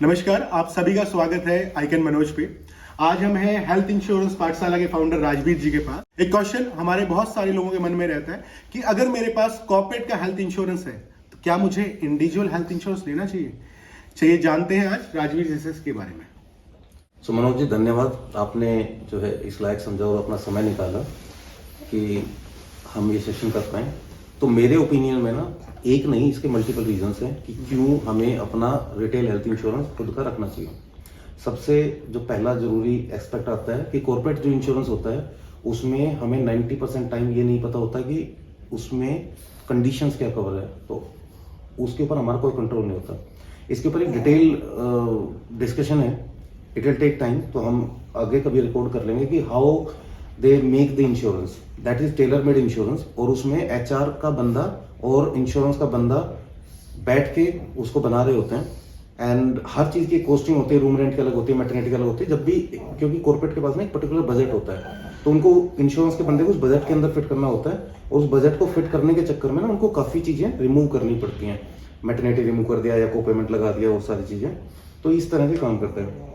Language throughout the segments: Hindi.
नमस्कार, आप सभी का स्वागत है आइकन मनोज पे। आज हम हैं हेल्थ इंश्योरेंस पाठशाला के फाउंडर राजवीर जी के पास। एक क्वेश्चन हमारे बहुत सारे लोगों के मन में रहता है कि अगर मेरे पास कॉर्पोरेट का हेल्थ इंश्योरेंस है तो क्या मुझे इंडिविजुअल हेल्थ इंश्योरेंस लेना चाहिए? चलिए जानते हैं आज राजवीर जी से इसके बारे में। मनोज जी, धन्यवाद। आपने जो है इस लायक समझा और अपना समय निकाला कि हम ये सेशन कर पाएँ। तो मेरे ओपिनियन में ना एक नहीं, इसके मल्टीपल रीजंस हैं कि क्यों हमें अपना रिटेल हेल्थ इंश्योरेंस खुद का रखना चाहिए। सबसे जो पहला जरूरी एस्पेक्ट आता है कि कॉर्पोरेट जो इंश्योरेंस होता है उसमें हमें 90% टाइम ये नहीं पता होता कि उसमें कंडीशंस क्या कवर है, तो उसके ऊपर हमारा कोई कंट्रोल नहीं होता। इसके ऊपर एक डिटेल डिस्कशन है, इट विल टेक टाइम, तो हम आगे कभी रिकॉर्ड कर लेंगे कि how they make the insurance, that is tailor made insurance. और उसमें एचआर का बंदा और इंश्योरेंस का बंदा बैठ के उसको बना रहे होते हैं, एंड हर चीज की कॉस्टिंग होती है, रूम रेंट की अलग होती है, मैटरनिटी की अलग होती है। जब भी, क्योंकि कॉर्पोरेट के पास ना एक पर्टिकुलर बजट होता है, तो उनको इंश्योरेंस के बंदे को उस बजट के अंदर फिट करना होता है, और उस बजट को फिट करने के चक्कर में ना उनको काफी चीजें रिमूव करनी पड़ती हैं। मैटरनिटी रिमूव कर दिया या को पेमेंट लगा दिया, वो सारी चीजें, तो इस तरह से काम करते हैं।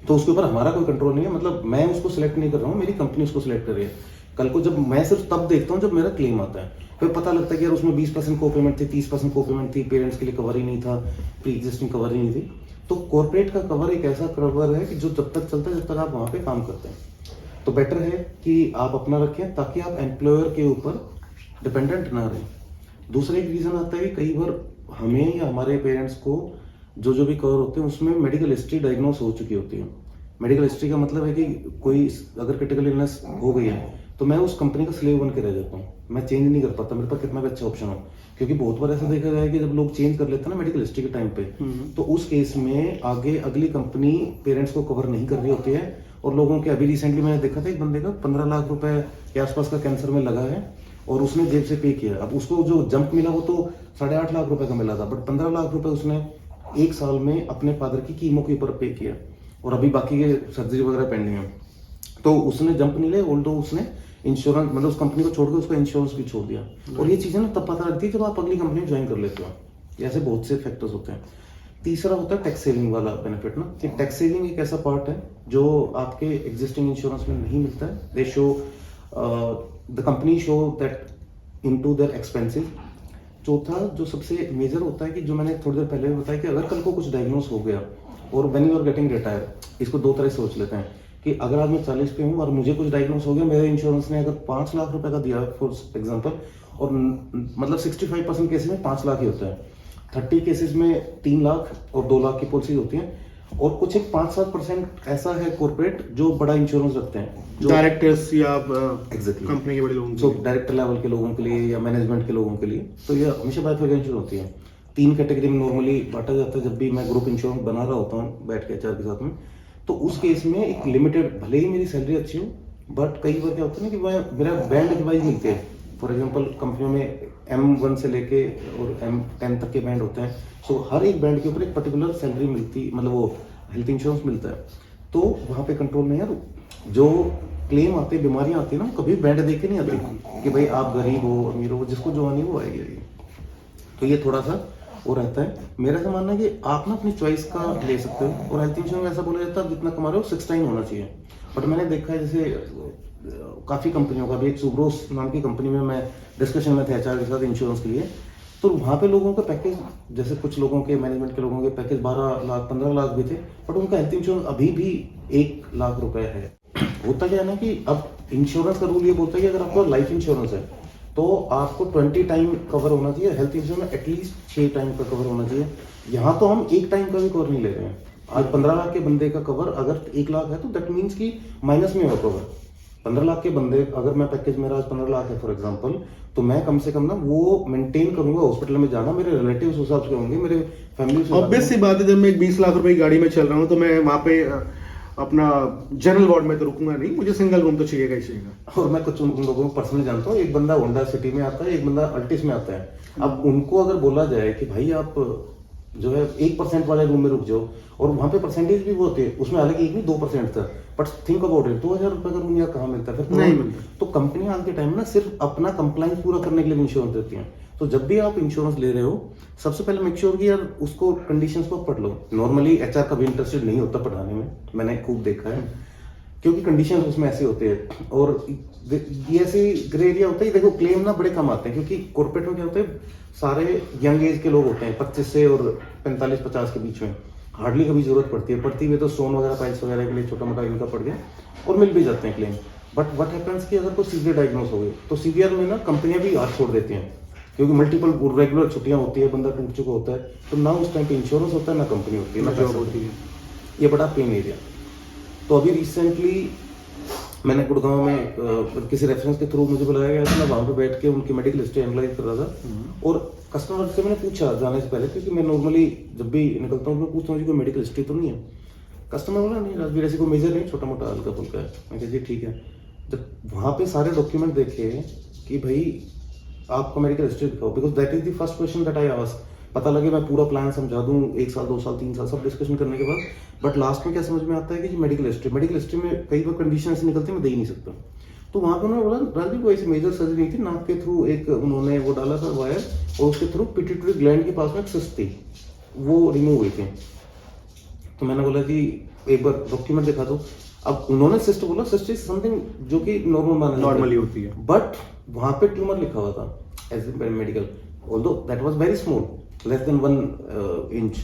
तो उसके ऊपर हमारा कोई कंट्रोल नहीं है, मतलब मैं उसको सिलेक्ट नहीं कर रहा हूँ, मेरी कंपनी उसको सिलेक्ट कर रही है। कल को जब मैं सिर्फ तब देखता हूँ जब मेरा क्लेम आता है, फिर पता लगता है कि यार उसमें 20% को पेमेंट थी, 30% को पेमेंट थी, पेरेंट्स के लिए कवर ही नहीं था, प्री एग्जिस्टिंग कवर ही नहीं थी। तो कॉर्पोरेट का कवर एक ऐसा कवर है कि जो जब तक चलता है, जब तक आप वहां पे काम करते हैं। तो बेटर है कि आप अपना रखें ताकि आप एम्प्लॉयर के ऊपर डिपेंडेंट ना रहें। दूसरा एक रीजन आता है कि कई बार हमें या हमारे पेरेंट्स को जो भी कवर होते हैं उसमें मेडिकल हिस्ट्री डायग्नोस हो चुकी होती है। मेडिकल हिस्ट्री का मतलब है कि कोई अगर क्रिटिकल इलनेस हो गई है तो मैं उस कंपनी का स्लेव बन के रह जाता हूँ, मैं चेंज नहीं कर पाता, मेरे पास कितना भी अच्छा ऑप्शन हो। क्योंकि बहुत बार ऐसा देखा गया है कि जब लोग चेंज कर लेते हैं ना मेडिकल हिस्ट्री के टाइम पे, तो उस केस में आगे अगली कंपनी पेरेंट्स को कवर नहीं कर रही होती है। और लोगों के, अभी रिसेंटली मैंने देखा था एक बंदे का 15 लाख रुपए के आसपास का कैंसर में लगा है और उसने जेब से पे किया। अब उसको जो जंप मिला वो तो 8.5 लाख रुपए का मिला था, बट 15 लाख रुपए उसने एक साल में अपने फादर की कीमो के ऊपर पे किया, और अभी बाकी के सर्जरी वगैरह पेंडिंग है। तो उसने जंप नहीं लिया, ऑल्दो उसने इंश्योरेंस, मतलब उस कंपनी को छोड़कर उसका इंश्योरेंस भी छोड़ दिया। और ये चीजें ना तब पता लगती है जब आप अगली कंपनी ज्वाइन कर लेते हो। ऐसे बहुत से फैक्टर्स होते हैं। तीसरा होता है टैक्स सेविंग वाला बेनिफिट ना, कि टैक्स सेविंग एक ऐसा पार्ट है जो आपके एग्जिस्टिंग इंश्योरेंस में नहीं मिलता है। दे show, the company show that into their expenses. चौथा जो सबसे मेजर होता है कि जो मैंने थोड़ी देर पहले भी बताया कि अगर कल को कुछ डायग्नोस हो गया, और when you are getting retire, इसको दो तरह से सोच लेते हैं कि अगर आज मैं 40 पे हूँ और मुझे कुछ डायग्नोस हो गया, मेरे इंश्योरेंस ने अगर 5 लाख रुपए का दिया फॉर एग्जांपल, और मतलब 65% केसेस में 5 लाख ही होता है, 30 केसेस में 3 लाख और 2 लाख की पॉलिसी होती है, और कुछ एक 5-7% ऐसा है कॉर्पोरेट जो बड़ा इंश्योरेंस रखते हैं, जो डायरेक्टर्स या एग्जैक्टली कंपनी के बड़े लोगों तो डायरेक्टर लेवल के लोगों के लिए या मैनेजमेंट के लोगों के लिए, तो ये हमेशा बाइफरकेशन होती है। 3 कैटेगरी में नॉर्मली बांटा जाता है। जब भी मैं ग्रुप इंश्योरेंस बना रहा होता हूँ बैठ के एचआर के साथ में, तो उस केस में एक लिमिटेड, भले ही मेरी सैलरी अच्छी हो, बट कई बार क्या होता है ना कि मेरा बैंड वाइज मिलते हैं। फॉर एग्जाम्पल कंपनियों में M1 से लेके और M10 तक के बैंड होते हैं, सो हर एक बैंड के ऊपर एक पर्टिकुलर सैलरी मिलती, मतलब वो हेल्थ इंश्योरेंस मिलता है। तो वहाँ पे कंट्रोल नहीं है। जो क्लेम आते, बीमारियां आती है ना, कभी बैंड देख के नहीं आती कि भाई आप गरीब हो अमीर हो, जिसको जो आनी वो आएगी। तो ये थोड़ा सा वो रहता है। मेरा ऐसा मानना है कि आप ना अपनी चॉइस का ले सकते हो, और हेल्थ इंश्योरेंस में ऐसा बोला जाता है जितना कमा रहे हो 6 टाइम होना चाहिए। बट मैंने देखा है जैसे काफी कंपनियों का भी, एक सुब्रोस नाम की कंपनी में मैं डिस्कशन में थे एचआर के साथ इंश्योरेंस के लिए, तो वहाँ पे लोगों का पैकेज, जैसे कुछ लोगों के मैनेजमेंट के लोगों के पैकेज 12 लाख 15 लाख भी थे, बट उनका हेल्थ इंश्योरेंस अभी भी 1 लाख रुपए है। होता क्या है ना कि अब इंश्योरेंस का रूल ये बोलता है कि अगर आपको लाइफ इंश्योरेंस है तो आपको 20 टाइम कवर होना चाहिए, हेल्थ इंश्योरेंस में एटलीस्ट 6 टाइम का कवर होना चाहिए। यहाँ तो हम 1 टाइम का भी कवर नहीं ले रहे हैं। आज 15 लाख के बंदे का कवर अगर 1 लाख है तो दैट मीन्स कि माइनस में हो कवर। 15 लाख के बंदे, अगर मैं पैकेज मेरा आज 15 लाख है फॉर एग्जांपल, तो मैं कम से कम ना वो मेंटेन करूंगा, हॉस्पिटल में जाना मेरे रिलेटिव्स उस हिसाब से होंगे, मेरे फैमिली से। ऑब्वियस सी बात है, जब मैं एक 20 लाख रुपए की गाड़ी में चल रहा हूँ तो मैं वहाँ पे अपना जनरल वार्ड में तो रुकूंगा नहीं, मुझे सिंगल रूम तो चाहिएगा ही चाहिएगा। और मैं कुछ उन लोगों को पर्सनली जानता हूँ, एक बंदा होंडा सिटी में आता है, एक बंदा अल्टिस में आता है। अब उनको अगर बोला जाए कि भाई आप जो है 1% वाले रूम में रुक जाओ, और वहां पे परसेंटेज भी वो होते हैं, उसमें हालांकि 1 नहीं 2% था, बट थिंक अबाउट इट, 2000 रुपए का रूम यहाँ कहाँ मिलता है फिर? नहीं मिलता। तो कंपनी आज के टाइम ना सिर्फ अपना कंप्लाइंस पूरा करने के लिए इंश्योरेंस देती है। तो जब भी आप इंश्योरेंस ले रहे हो सबसे पहले मेक श्योर कि यार उसको कंडीशंस को पढ़ लो। नॉर्मली एचआर कभी इंटरेस्टेड नहीं होता पढ़ाने में, मैंने खूब देखा है, क्योंकि कंडीशन उसमें ऐसे होते हैं और ये ऐसे ग्रे एरिया होता है। देखो क्लेम ना बड़े कम आते हैं, क्योंकि कॉर्पोरेट में क्या होता है सारे यंग एज के लोग होते हैं, 25 से और 45-50 के बीच में, हार्डली कभी जरूरत पड़ती है तो स्टोन वगैरह पाइल्स वगैरह के लिए छोटा मोटा इनका पड़ गया और मिल भी जाते हैं क्लेम। बट व्हाट हैपेंस कि अगर कोई सीवियर डायग्नोस हो गई तो सीवियर में ना कंपनियां भी हाथ छोड़ देती हैं, क्योंकि मल्टीपल रेगुलर छुट्टियां होती है, बंदा टूट चुका होता है, तो ना उस टाइम पे इंश्योरेंस होता है ना कंपनी होती है ना जॉब होती है। ये बड़ा पेन एरिया। तो अभी रिसेंटली मैंने गुड़गांव में किसी रेफरेंस के थ्रू मुझे बुलाया गया था, मैं वहाँ पे बैठ के उनकी मेडिकल हिस्ट्री एनालाइज कर रहा था और कस्टमर से मैंने पूछा जाने से पहले, क्योंकि मैं नॉर्मली जब भी निकलता हूँ मैं पूछता हूँ कोई मेडिकल हिस्ट्री तो नहीं है। कस्टमर बोला नहीं राजवीर ऐसी कोई मेजर नहीं, छोटा मोटा हल्का फुल्का है। मैं कहा जी ठीक है। जब वहाँ पे सारे डॉक्यूमेंट देखे कि भाई आपका मेडिकल हिस्ट्री दिखाओ, because that is the first question that I ask. पता लगे मैं पूरा प्लान समझा दूं 1 साल 2 साल 3 साल सब डिस्कशन करने के बाद, बट लास्ट में क्या समझ में आता है कि मेडिकल हिस्ट्री में कई बार कंडीशन ऐसी निकलती है मैं दे ही नहीं सकता। तो वहाँ पे उन्होंने बोला राजवीर कोई ऐसी मेजर सर्जरी नहीं थी, नाक के थ्रू एक उन्होंने वो डाला था वायर और उसके थ्रू पिट्यूटरी ग्लैंड के पास में एक सिस्ट थी, वो रिमूव हुई थी। तो मैंने बोला कि एक बार डॉक्यूमेंट दिखा दो। अब उन्होंने सिस्ट बोला, सिस्ट इज समथिंग जो कि नॉर्मली होती है, बट वहाँ पे ट्यूमर लिखा हुआ था as a medical, although that was very small, less than 1 inch,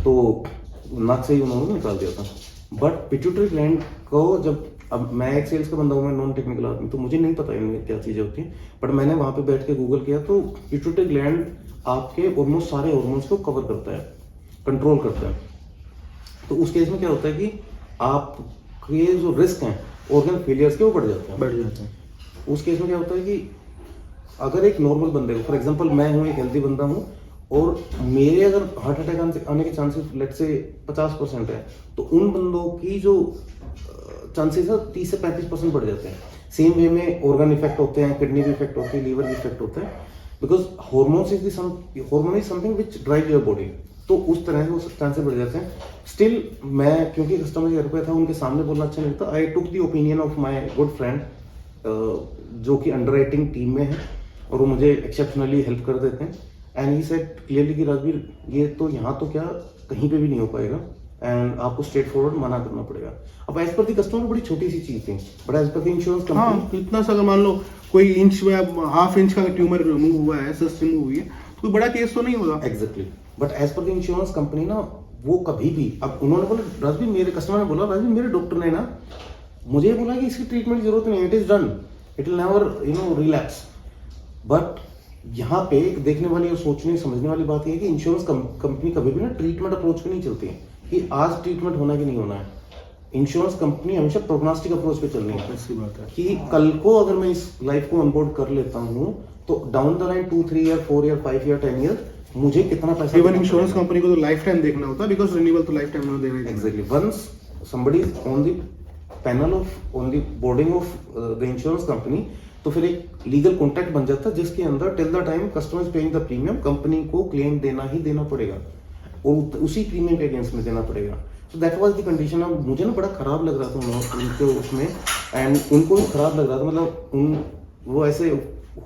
तो नाक से ही उन्होंने निकाल दिया था। बट पिट्यूटरी ग्लैंड को जब, अब मैं एक सेल्स का बंदा हूँ, मैं नॉन टेक्निकल आदमी, तो मुझे नहीं पता इनमें क्या चीज़ें होती हैं, बट मैंने वहाँ पे बैठ के गूगल किया तो पिट्यूटरी ग्लैंड आपके ऑलमोस्ट सारे हार्मोन्स को कवर करता है, कंट्रोल करता है। तो उस केस में क्या होता है कि आपके जो रिस्क हैं ऑर्गन फेलियर्स के वो बढ़ जाते हैं। उस केस में क्या होता है कि अगर एक नॉर्मल बंदे को, फॉर एग्जांपल मैं हूँ एक हेल्दी बंदा हूँ और मेरे अगर हार्ट अटैक आने के चांसेस लेट से 50% है, तो उन बंदों की जो चांसेस है 30 से 35% बढ़ जाते हैं। सेम वे में ऑर्गन इफेक्ट होते हैं, किडनी भी इफेक्ट होती है, लीवर भी इफेक्ट होता है, because hormone is something which drive your body. तो उस तरह से वो चांसेस बढ़ जाते हैं। स्टिल मैं क्योंकि कस्टमर के घर पे था, उनके सामने बोलना अच्छा नहीं लगता, I took the opinion of my good friend जो कि अंडरराइटिंग टीम में है और वो मुझे एक्सेप्शनली हेल्प कर देते हैं। एंड ही सेड क्लियरली कि राजवीर ये तो यहाँ तो क्या कहीं पे भी नहीं हो पाएगा एंड आपको स्ट्रेट फॉरवर्ड मना करना पड़ेगा। अब एज पर दी कस्टमर बड़ी छोटी सी चीज थी, बट एज पर दी इंश्योरेंस कंपनी इतना सा, अगर मान लो कोई इंच में ½ इंच का ट्यूमर रिमूव हुआ है, सिस्ट रिमूव हुई है, तो कोई बड़ा केस तो नहीं होगा। Exactly, but as per the insurance company ना वो कभी भी, अब उन्होंने बोला राजवीर, मेरे कस्टमर ने बोला राजवीर मेरे डॉक्टर ने ना मुझे बोला कि इसकी ट्रीटमेंट की जरूरत नहीं है, it is done, it will never relapse. But यहाँ पे देखने वाली और सोचने समझने वाली बात यह है कि इंश्योरेंस कंपनी कभी भी ना ट्रीटमेंट अप्रोच पे नहीं चलती है कि आज ट्रीटमेंट होना कि नहीं होना है। इंश्योरेंस कंपनी हमेशा प्रोग्नोस्टिक अप्रोच पे चल रही है। ऐसी बात है कि कल को अगर मैं इस लाइफ को ऑनबोर्ड कर लेता हूँ तो down the line 2, 3 year, 4 year, 5 year, 10 year मुझे कितना पैसा, इवन इंश्योरेंस कंपनी को तो लाइफ टाइम देखना होता है, बिकॉज रिन्यूअल तो लाइफ टाइम में देना ही है। Exactly, once somebody is on the panel of on the boarding of the insurance company, तो फिर एक लीगल कॉन्ट्रैक्ट बन जाता है जिसके अंदर till the time customer is paying the premium, company को क्लेम देना ही देना पड़ेगा और उसी प्रीमियम के अगेंस्ट में देना पड़ेगा। So that was the condition. अब मुझे ना बड़ा खराब लग रहा था उनको उसमें, एंड उनको भी खराब लग रहा था, मतलब वो ऐसे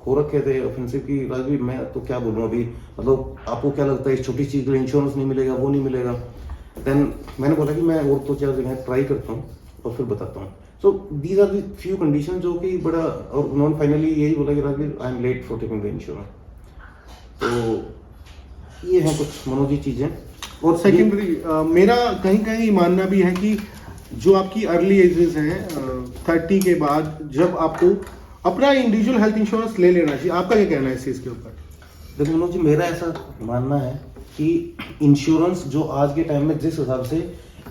हो रखे थे ऑफेंसिव की राजवीर मैं तो क्या बोलूँ अभी, मतलब आपको क्या लगता है इस छोटी चीज के लिए इंश्योरेंस नहीं मिलेगा, वो नहीं मिलेगा। देन मैंने बोला कि मैं और 2-4 जगह ट्राई करता हूँ और फिर बताता हूँ। So these are the few condition जो कि बड़ा, और उन्होंने फाइनली यही बोला कि Rajveer I am late for taking the insurance. तो ये हैं कुछ मनोजी चीजें। और सेकेंडरी मेरा कहीं कहीं मानना भी है कि जो आपकी अर्ली एजेस हैं 30 के बाद, जब आपको अपना इंडिविजुअल हेल्थ इंश्योरेंस ले लेना चाहिए। आपका क्या कहना है इस चीज़ के ऊपर? देखिए मनोज जी, मेरा ऐसा मानना है कि इंश्योरेंस जो आज के टाइम में जिस हिसाब से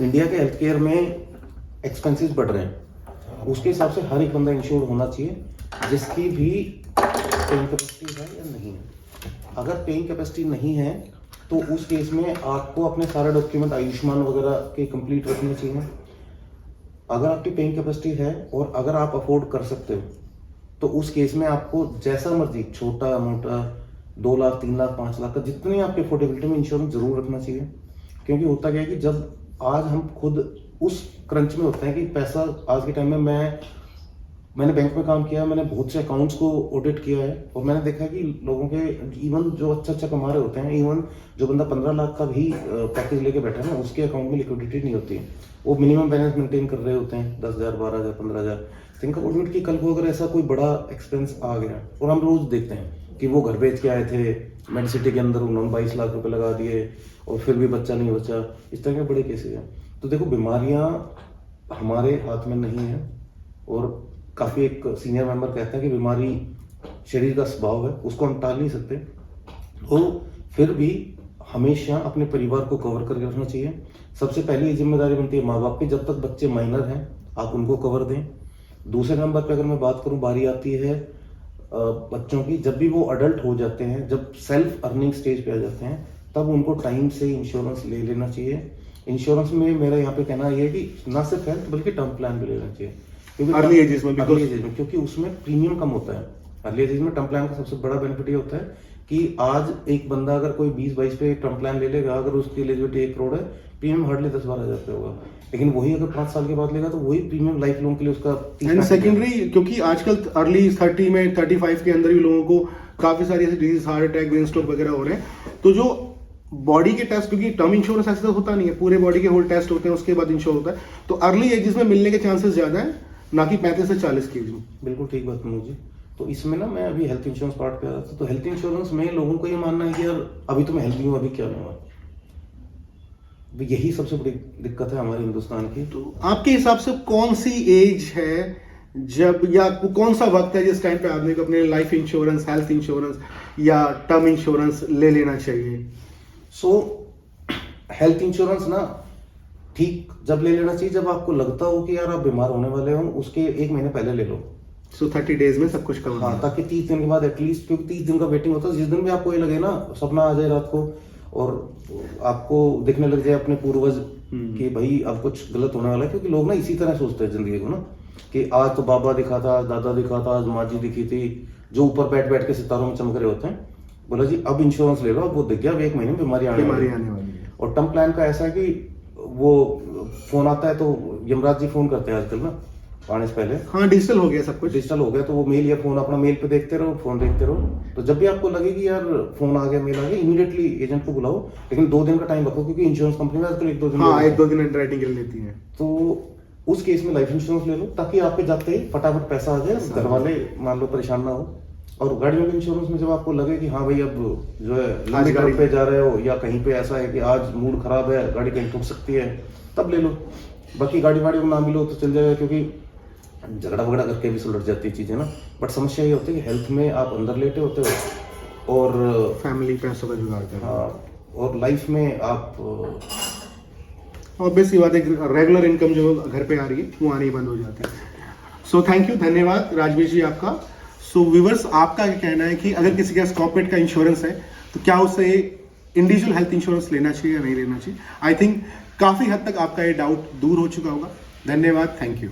इंडिया के हेल्थ केयर में एक्सपेंसेस बढ़ रहे हैं, उसके हिसाब से हर एक बंदा इंश्योर होना चाहिए जिसकी भी पेइंग कैपेसिटी है या नहीं है। अगर पेइंग कैपेसिटी नहीं है तो उस केस में आपको अपने सारे डॉक्यूमेंट आयुष्मान वगैरह के कंप्लीट रखने चाहिए। अगर आपकी पेइंग कैपेसिटी है और अगर आप अफोर्ड कर सकते हो तो उस केस में आपको जैसा मर्जी छोटा मोटा 2 लाख 3 लाख 5 लाख का जितनी आपकी अफोर्डेबिलिटी में इंश्योरेंस जरूर रखना चाहिए। क्योंकि होता क्या है कि जब आज हम खुद उस क्रंच में होते हैं कि पैसा आज के टाइम में मैं मैंने बैंक में काम किया है, मैंने बहुत से अकाउंट्स को ऑडिट किया है और मैंने देखा कि लोगों के इवन जो अच्छा कमा रहे होते हैं, इवन जो बंदा 15 लाख का भी पैकेज लेके बैठा है ना, उसके अकाउंट में लिक्विडिटी नहीं होती है। वो मिनिमम बैलेंस मेंटेन कर रहे होते हैं 10,000, 12,000, 15,000। थिंक अबाउट इट कि कल को अगर ऐसा कोई बड़ा एक्सपेंस आ गया और हम रोज देखते हैं कि वो घर बेच के आए थे, मेडिसिटी के अंदर उन्होंने 22 लाख रुपए लगा दिए और फिर भी बच्चा नहीं बचा, इस तरह के बड़े केसेस हैं। तो देखो, बीमारियां हमारे हाथ में नहीं है और काफी एक सीनियर मेंबर कहते हैं कि बीमारी शरीर का स्वभाव है, उसको हम टाल नहीं सकते। तो फिर भी हमेशा अपने परिवार को कवर करके रखना चाहिए। सबसे पहली जिम्मेदारी बनती है माँ बाप की, जब तक बच्चे माइनर हैं आप उनको कवर दें। दूसरे नंबर पे अगर मैं बात करूं, बारी आती है बच्चों की, जब भी वो अडल्ट हो जाते हैं, जब सेल्फ अर्निंग स्टेज पे आ जाते हैं, तब उनको टाइम से इंश्योरेंस ले लेना चाहिए। इंश्योरेंस में मेरा यहाँ पे कहना ये है कि ना सिर्फ हेल्थ बल्कि टर्म प्लान भी लेना चाहिए, क्योंकि अर्ली एजेस में, क्योंकि उसमें प्रीमियम कम होता है। अर्ली एजेस में टर्म प्लान का सबसे बड़ा बेनिफिट ये होता है कि आज एक बंदा अगर कोई 20-22 पे टर्म प्लान ले लेगा, अगर उसकी एलिजिबिलिटी 1 करोड़ है, प्रीमियम हार्डली 10-12 हजार पे होगा। लेकिन वही अगर 5 साल के बाद लेगा तो वही प्रीमियम लाइफ लॉन्ग के लिए उसका एंड सेकेंडरी, क्योंकि आजकल अर्ली 30 में 35 के अंदर भी लोगों को काफी सारी ऐसी disease, heart attack, brain stroke वगैरह हो रहे हैं। तो जो बॉडी के टेस्ट, क्योंकि टर्म इंश्योरेंस ऐसे तो होता नहीं है, पूरे बॉडी के होल टेस्ट होते हैं, उसके बाद इंश्योर होता है, तो अर्ली एजेस में मिलने के चांसेस ज्यादा है, ना कि 35 से 40 की एज में। बिल्कुल ठीक बात मनोज जी। तो इसमें ना मैं अभी हेल्थ इंश्योरेंस पार्ट पे आ रहा था, तो हेल्थ इंश्योरेंस में लोगों को ये मानना है कि यार अभी तो मैं हेल्थी हूँ, अभी क्या लूंगा। यही सबसे बड़ी दिक्कत है हमारे हिंदुस्तान की। तो आपके हिसाब से कौन सी एज है जब, या कौन सा वक्त है जिस टाइम पे आदमी को अपने लाइफ इंश्योरेंस, हेल्थ इंश्योरेंस या टर्म इंश्योरेंस ले लेना चाहिए? सो हेल्थ इंश्योरेंस ना ठीक जब ले लेना चाहिए, जब आपको लगता हो कि यार आप बीमार होने वाले हो, उसके 1 महीने पहले ले लो। सो 30 डेज में सब कुछ कवर। हाँ, ताकि 30 दिन के बाद एटलीस्ट, क्योंकि 30 दिन का वेटिंग होता है, जिस दिन भी आपको ये लगे ना, सपना आ जाए रात को और आपको दिखने लग जाए अपने पूर्वज कि भाई अब कुछ गलत होने वाला है। क्योंकि लोग ना इसी तरह सोचते हैं जिंदगी को ना, कि आज तो बाबा दिखा था, आज दादा दिखा था, आज माँ जी दिखी थी, जो ऊपर बैठ बैठ के सितारों में चमक रहे होते हैं। बोला जी अब इंश्योरेंस ले लो, अब वो दिख गया, अब 1 महीने में बीमारी आने वाली है। और टर्म प्लान का ऐसा है कि वो फोन आता है तो यमराज जी फोन करते हैं आजकल ना, आने से पहले। हाँ, डिजिटल हो गया, सब कुछ डिजिटल हो गया, तो वो मेल या फोन, अपना मेल पे देखते रहो, फोन देखते रहो। तो जब भी आपको लगे कि यार फोन आ गया, मेल आ गया, इमीडिएटली एजेंट को बुलाओ, लेकिन 2 दिन का टाइम रखो, क्योंकि इंश्योरेंस कंपनी में आजकल 1-2 दिन, हाँ, 1-2 दिन अंडरराइटिंग कर लेती है। तो उस केस में लाइफ इंश्योरेंस ले लो, ताकि आप पे जाते ही फटाफट पैसा आ जाए, घर वाले मान लो परेशान ना हो। और गाड़ियों के इंश्योरेंस में जब आपको लगे कि हाँ भाई अब जो है लंबी ट्रिप पे जा रहे हो, या कहीं पे ऐसा है कि आज मूड खराब है, गाड़ी कहीं ठुक सकती है, तब ले लो। बाकी गाड़ी वाड़ी को ना मिलो तो चल जाएगा, क्योंकि झगड़ा वगड़ा करके भी सुलझ जाती है चीजें ना। बट समस्या ये होती है कि हेल्थ में आप अंदर लेटे होते हो और फैमिली पैसों का जुगाड़ कर, हाँ, और लाइफ में आप ऑब्वियस सी बात है, रेगुलर इनकम जो घर पे आ रही है वो आनी बंद हो जाती है। सो थैंक यू, धन्यवाद राजवीर जी आपका। सो व्यूअर्स, आपका क्या कहना है कि अगर किसी के पास कॉर्पोरेट का इंश्योरेंस है तो क्या उसे इंडिविजुअल हेल्थ इंश्योरेंस लेना चाहिए या नहीं लेना चाहिए? आई थिंक काफी हद तक आपका ये डाउट दूर हो चुका होगा। धन्यवाद, थैंक यू।